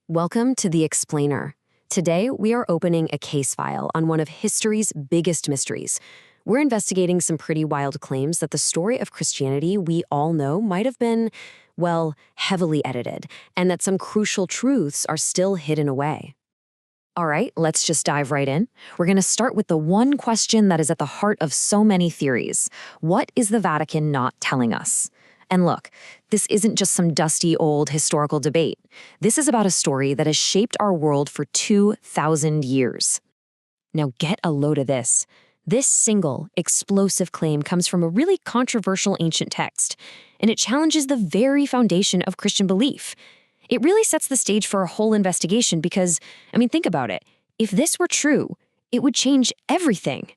Welcome to The Explainer. Today, we are opening a case file on one of history's biggest mysteries. We're investigating some pretty wild claims that the story of Christianity we all know might have been, well, heavily edited, and that some crucial truths are still hidden away. All right, let's just dive right in. We're going to start with the one question that is at the heart of so many theories. What is the Vatican not telling us? And look, this isn't just some dusty old historical debate. This is about a story that has shaped our world for 2,000 years. Now get a load of this. This single, explosive claim comes from a really controversial ancient text, and it challenges the very foundation of Christian belief. It really sets the stage for a whole investigation because, think about it. If this were true, it would change everything.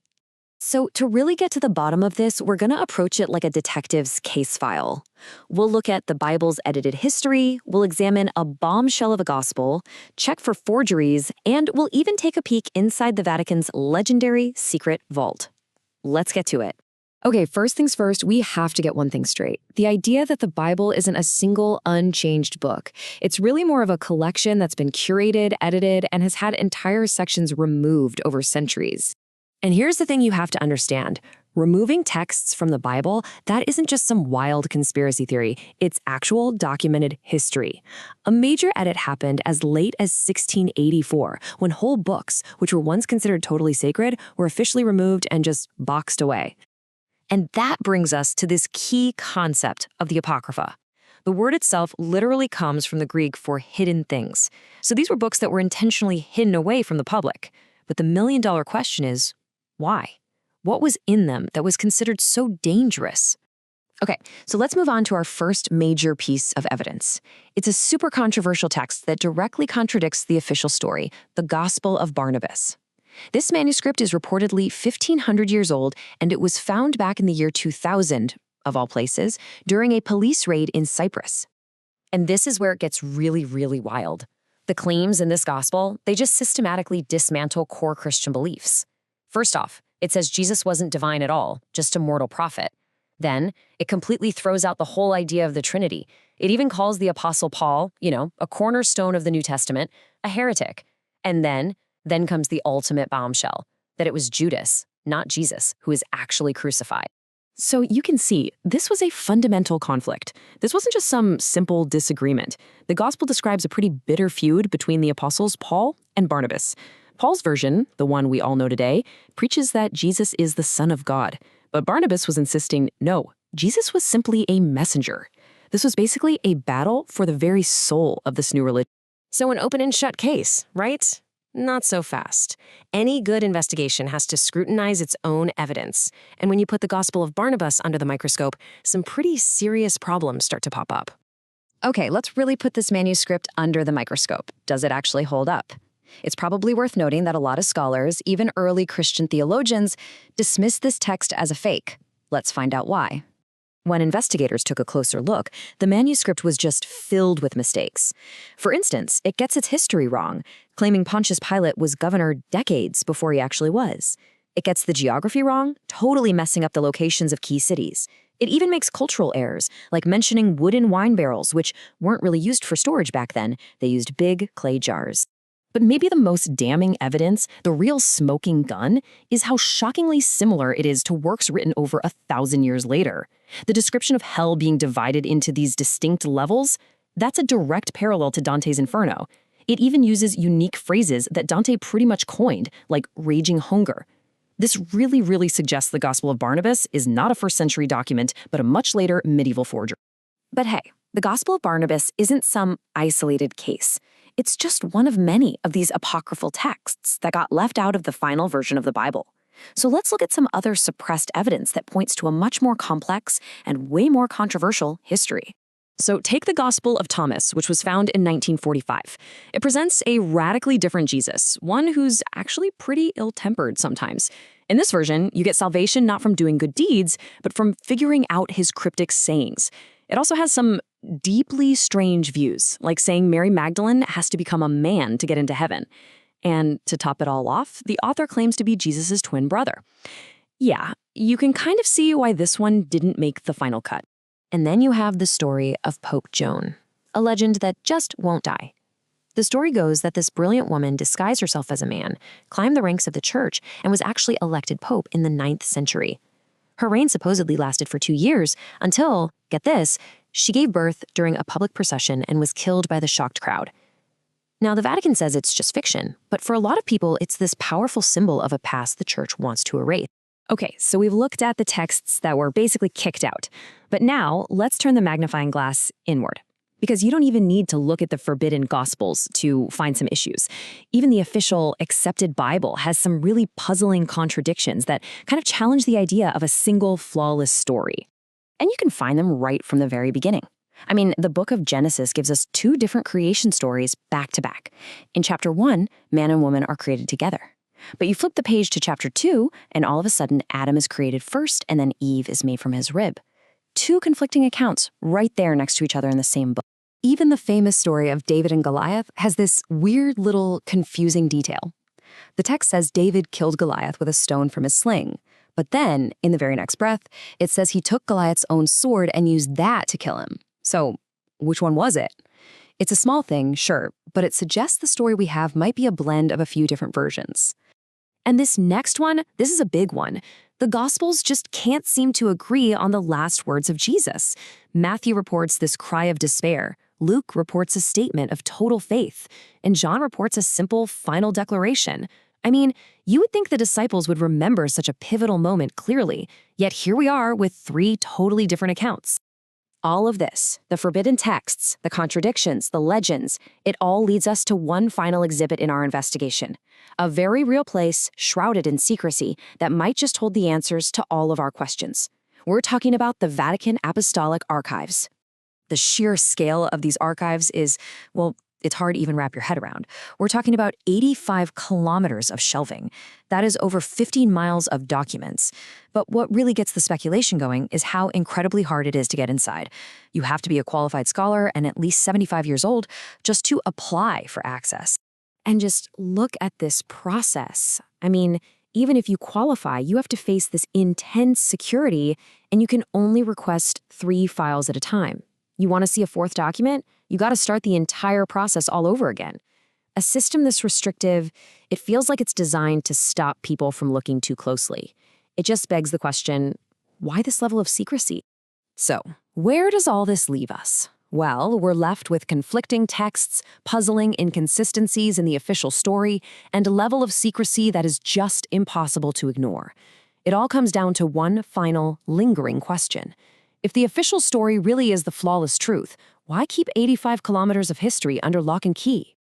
So to really get to the bottom of this, we're going to approach it like a detective's case file. We'll look at the Bible's edited history, we'll examine a bombshell of a gospel, check for forgeries, and we'll even take a peek inside the Vatican's legendary secret vault. Let's get to it. Okay, first things first, we have to get one thing straight. The idea that the Bible isn't a single, unchanged book. It's really more of a collection that's been curated, edited, and has had entire sections removed over centuries. And here's the thing you have to understand. Removing texts from the Bible, that isn't just some wild conspiracy theory. It's actual documented history. A major edit happened as late as 1684, when whole books, which were once considered totally sacred, were officially removed and just boxed away. And that brings us to this key concept of the Apocrypha. The word itself literally comes from the Greek for hidden things. So these were books that were intentionally hidden away from the public. But the million-dollar question is, why? What was in them that was considered so dangerous? Okay, so let's move on to our first major piece of evidence. It's a super controversial text that directly contradicts the official story, the Gospel of Barnabas. This manuscript is reportedly 1,500 years old, and it was found back in the year 2000, of all places, during a police raid in Cyprus. And this is where it gets really, really wild. The claims in this gospel, they just systematically dismantle core Christian beliefs. First off, it says Jesus wasn't divine at all, just a mortal prophet. Then, it completely throws out the whole idea of the Trinity. It even calls the Apostle Paul, a cornerstone of the New Testament, a heretic. And then comes the ultimate bombshell, that it was Judas, not Jesus, who is actually crucified. So you can see, this was a fundamental conflict. This wasn't just some simple disagreement. The gospel describes a pretty bitter feud between the apostles Paul and Barnabas. Paul's version, the one we all know today, preaches that Jesus is the Son of God. But Barnabas was insisting, no, Jesus was simply a messenger. This was basically a battle for the very soul of this new religion. So an open and shut case, right? Not so fast. Any good investigation has to scrutinize its own evidence. And when you put the Gospel of Barnabas under the microscope, some pretty serious problems start to pop up. Okay, let's really put this manuscript under the microscope. Does it actually hold up? It's probably worth noting that a lot of scholars, even early Christian theologians, dismiss this text as a fake. Let's find out why. When investigators took a closer look, the manuscript was just filled with mistakes. For instance, it gets its history wrong, claiming Pontius Pilate was governor decades before he actually was. It gets the geography wrong, totally messing up the locations of key cities. It even makes cultural errors, like mentioning wooden wine barrels, which weren't really used for storage back then. They used big clay jars. But maybe the most damning evidence, the real smoking gun, is how shockingly similar it is to works written over 1,000 years later. The description of hell being divided into these distinct levels, that's a direct parallel to Dante's Inferno. It even uses unique phrases that Dante pretty much coined, like raging hunger. This really, really suggests the Gospel of Barnabas is not a first-century document, but a much later medieval forgery. But hey, the Gospel of Barnabas isn't some isolated case. It's just one of many of these apocryphal texts that got left out of the final version of the Bible. So let's look at some other suppressed evidence that points to a much more complex and way more controversial history. So take the Gospel of Thomas, which was found in 1945. It presents a radically different Jesus, one who's actually pretty ill-tempered sometimes. In this version, you get salvation not from doing good deeds, but from figuring out his cryptic sayings. It also has some deeply strange views, like saying Mary Magdalene has to become a man to get into heaven. And to top it all off, the author claims to be Jesus' twin brother. Yeah, you can kind of see why this one didn't make the final cut. And then you have the story of Pope Joan, a legend that just won't die. The story goes that this brilliant woman disguised herself as a man, climbed the ranks of the church, and was actually elected pope in the 9th century. Her reign supposedly lasted for 2 years until, get this, she gave birth during a public procession and was killed by the shocked crowd. Now, the Vatican says it's just fiction, but for a lot of people, it's this powerful symbol of a past the church wants to erase. Okay, so we've looked at the texts that were basically kicked out. But now, let's turn the magnifying glass inward. Because you don't even need to look at the forbidden Gospels to find some issues. Even the official accepted Bible has some really puzzling contradictions that kind of challenge the idea of a single flawless story. And you can find them right from the very beginning. I mean, the book of Genesis gives us 2 different creation stories back to back. In chapter 1, man and woman are created together. But you flip the page to chapter 2, and all of a sudden, Adam is created first, and then Eve is made from his rib. 2 conflicting accounts right there next to each other in the same book. Even the famous story of David and Goliath has this weird little confusing detail. The text says David killed Goliath with a stone from his sling. But then, in the very next breath, it says he took Goliath's own sword and used that to kill him. So, which one was it? It's a small thing, sure, but it suggests the story we have might be a blend of a few different versions. And this next one, this is a big one. The Gospels just can't seem to agree on the last words of Jesus. Matthew reports this cry of despair. Luke reports a statement of total faith. And John reports a simple final declaration. I mean, you would think the disciples would remember such a pivotal moment clearly, yet here we are with 3 totally different accounts. All of this, the forbidden texts, the contradictions, the legends, it all leads us to one final exhibit in our investigation. A very real place shrouded in secrecy that might just hold the answers to all of our questions. We're talking about the Vatican Apostolic Archives. The sheer scale of these archives is, well, it's hard to even wrap your head around. We're talking about 85 kilometers of shelving. That is over 15 miles of documents. But what really gets the speculation going is how incredibly hard it is to get inside. You have to be a qualified scholar and at least 75 years old just to apply for access. And just look at this process. I mean, even if you qualify, you have to face this intense security, and you can only request 3 files at a time. You want to see a 4th document? You got to start the entire process all over again. A system this restrictive, it feels like it's designed to stop people from looking too closely. It just begs the question, why this level of secrecy? So, where does all this leave us? Well, we're left with conflicting texts, puzzling inconsistencies in the official story, and a level of secrecy that is just impossible to ignore. It all comes down to one final, lingering question. If the official story really is the flawless truth, why keep 85 kilometers of history under lock and key?